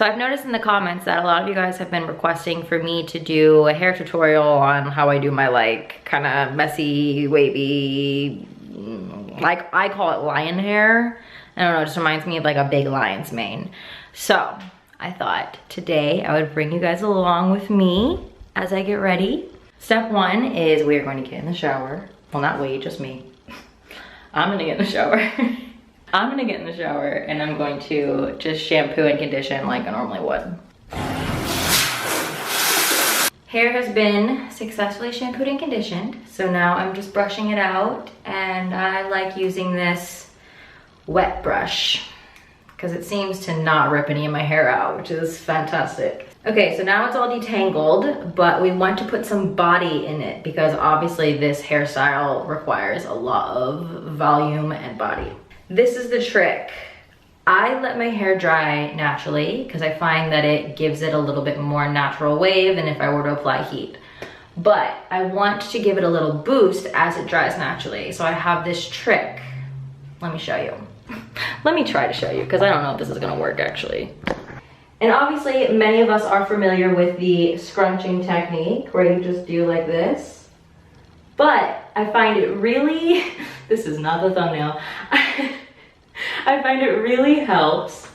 So I've noticed in the comments that a lot of you guys have been requesting for me to do a hair tutorial on how I do my like kind of messy, wavy, like I call it lion hair. I don't know, it just reminds me of like a big lion's mane. So I thought today I would bring you guys along with me as I get ready. Step one is we're going to get in the shower. Well, not we, just me. I'm gonna get in the shower. I'm gonna get in the shower and I'm going to just shampoo and condition like I normally would. Hair has been successfully shampooed and conditioned. So now I'm just brushing it out, and I like using this wet brush because it seems to not rip any of my hair out, which is fantastic. Okay, so now it's all detangled, but we want to put some body in it because obviously this hairstyle requires a lot of volume and body. This is the trick. I let my hair dry naturally because I find that it gives it a little bit more natural wave than if I were to apply heat. But I want to give it a little boost as it dries naturally. So I have this trick. Let me show you. Let me try to show you because I don't know if this is gonna work actually. And obviously many of us are familiar with the scrunching technique where you just do like this. But I find it really, this is not the thumbnail. I find it really helps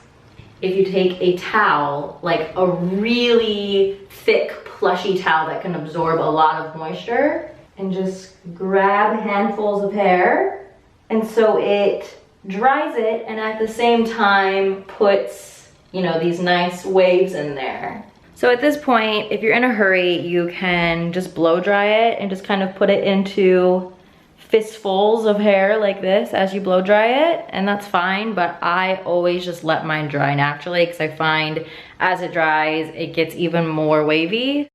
if you take a towel, like a really thick plushy towel that can absorb a lot of moisture, and just grab handfuls of hair. And so it dries it and at the same time puts, you know, these nice waves in there. So at this point, if you're in a hurry, you can just blow dry it and just kind of put it into fistfuls of hair like this as you blow dry it, and that's fine, but I always just let mine dry naturally because I find as it dries, it gets even more wavy.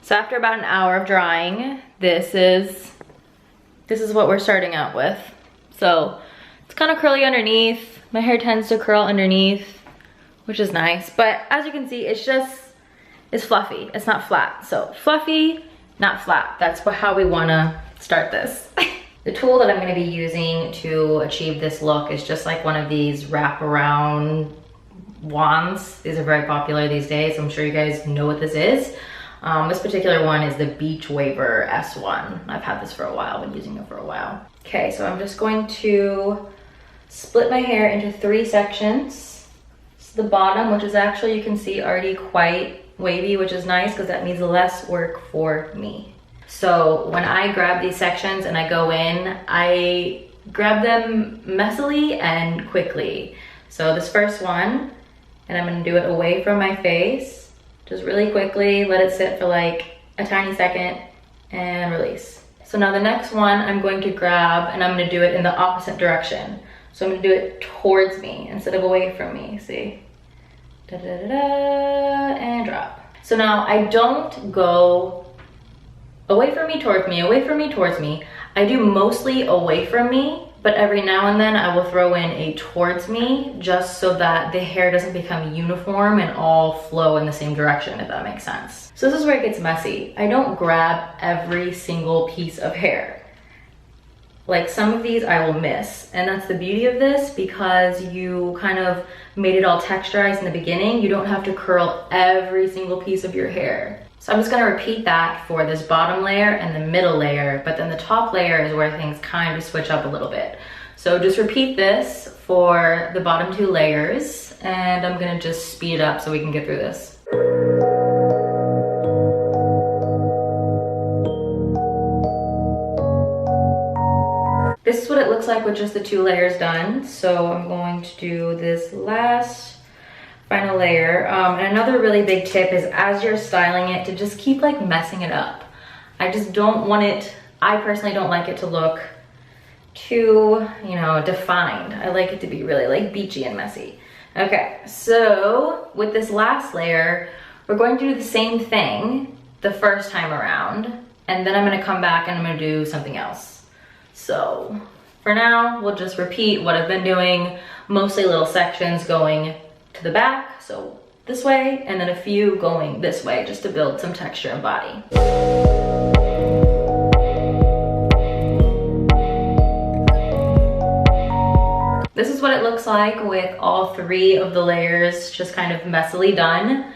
So after about an hour of drying, this is what we're starting out with. So it's kind of curly underneath. My hair tends to curl underneath, which is nice, but as you can see, it's fluffy. It's not flat. So fluffy, not flat. That's how we wanna start this. The tool that I'm gonna be using to achieve this look is just like one of these wraparound wands. These are very popular these days. I'm sure you guys know what this is. This particular one is the Beach Waver S1. I've had this for a while, been using it for a while. Okay, so I'm just going to split my hair into 3 sections. This is the bottom, which is actually, you can see, already quite wavy, which is nice because that means less work for me. So when I grab these sections and I go in, I grab them messily and quickly. So this first one, and I'm gonna do it away from my face, just really quickly, let it sit for like a tiny second and release. So now the next one I'm going to grab and I'm gonna do it in the opposite direction. So I'm gonna do it towards me instead of away from me, see? Da da da da, and drop. So now I don't go away from me, towards me, away from me, towards me. I do mostly away from me, but every now and then I will throw in a towards me just so that the hair doesn't become uniform and all flow in the same direction, if that makes sense. So this is where it gets messy. I don't grab every single piece of hair. Like some of these I will miss, and that's the beauty of this because you kind of made it all texturized in the beginning. You don't have to curl every single piece of your hair. So I'm just gonna repeat that for this bottom layer and the middle layer, but then the top layer is where things kind of switch up a little bit. So just repeat this for the bottom 2 layers, and I'm gonna just speed it up so we can get through this. This is what it looks like with just the 2 layers done. So I'm going to do this last final layer. And another really big tip is as you're styling it to just keep like messing it up. I just don't want it, I personally don't like it to look too, you know, defined. I like it to be really like beachy and messy. Okay, so with this last layer, we're going to do the same thing the first time around, and then I'm gonna come back and I'm gonna do something else. So for now, we'll just repeat what I've been doing, mostly little sections going to the back, so this way, and then a few going this way just to build some texture and body. This is is what it looks like with all 3 of the layers just kind of messily done.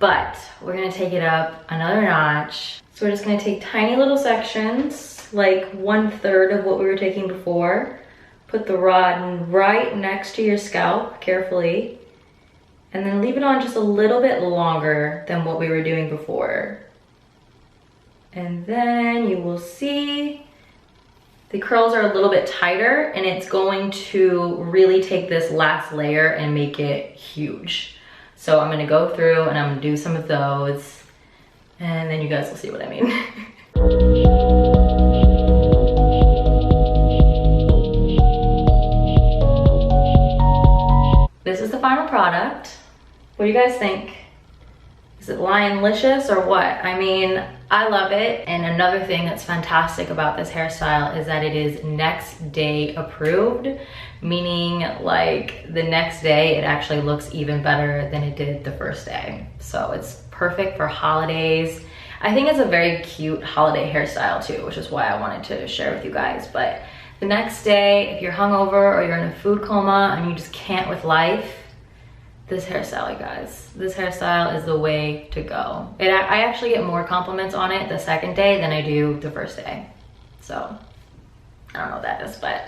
But we're gonna take it up another notch. So we're just gonna take tiny little sections, like 1/3 of what we were taking before. Put the rod right next to your scalp, carefully. And then leave it on just a little bit longer than what we were doing before. And then you will see the curls are a little bit tighter, and it's going to really take this last layer and make it huge. So I'm gonna go through and I'm gonna do some of those, and then you guys will see what I mean. This is the final product. What do you guys think? Is it lion-licious or what? I mean, I love it. And another thing that's fantastic about this hairstyle is that it is next day approved, meaning like the next day it actually looks even better than it did the first day. So it's perfect for holidays. I think it's a very cute holiday hairstyle too, which is why I wanted to share with you guys. But the next day, if you're hungover or you're in a food coma and you just can't with life, this hairstyle, you guys, this hairstyle is the way to go. I actually get more compliments on it the second day than I do the first day. So I don't know what that is, but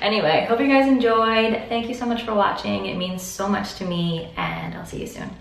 anyway, hope you guys enjoyed. Thank you so much for watching. It means so much to me, and I'll see you soon.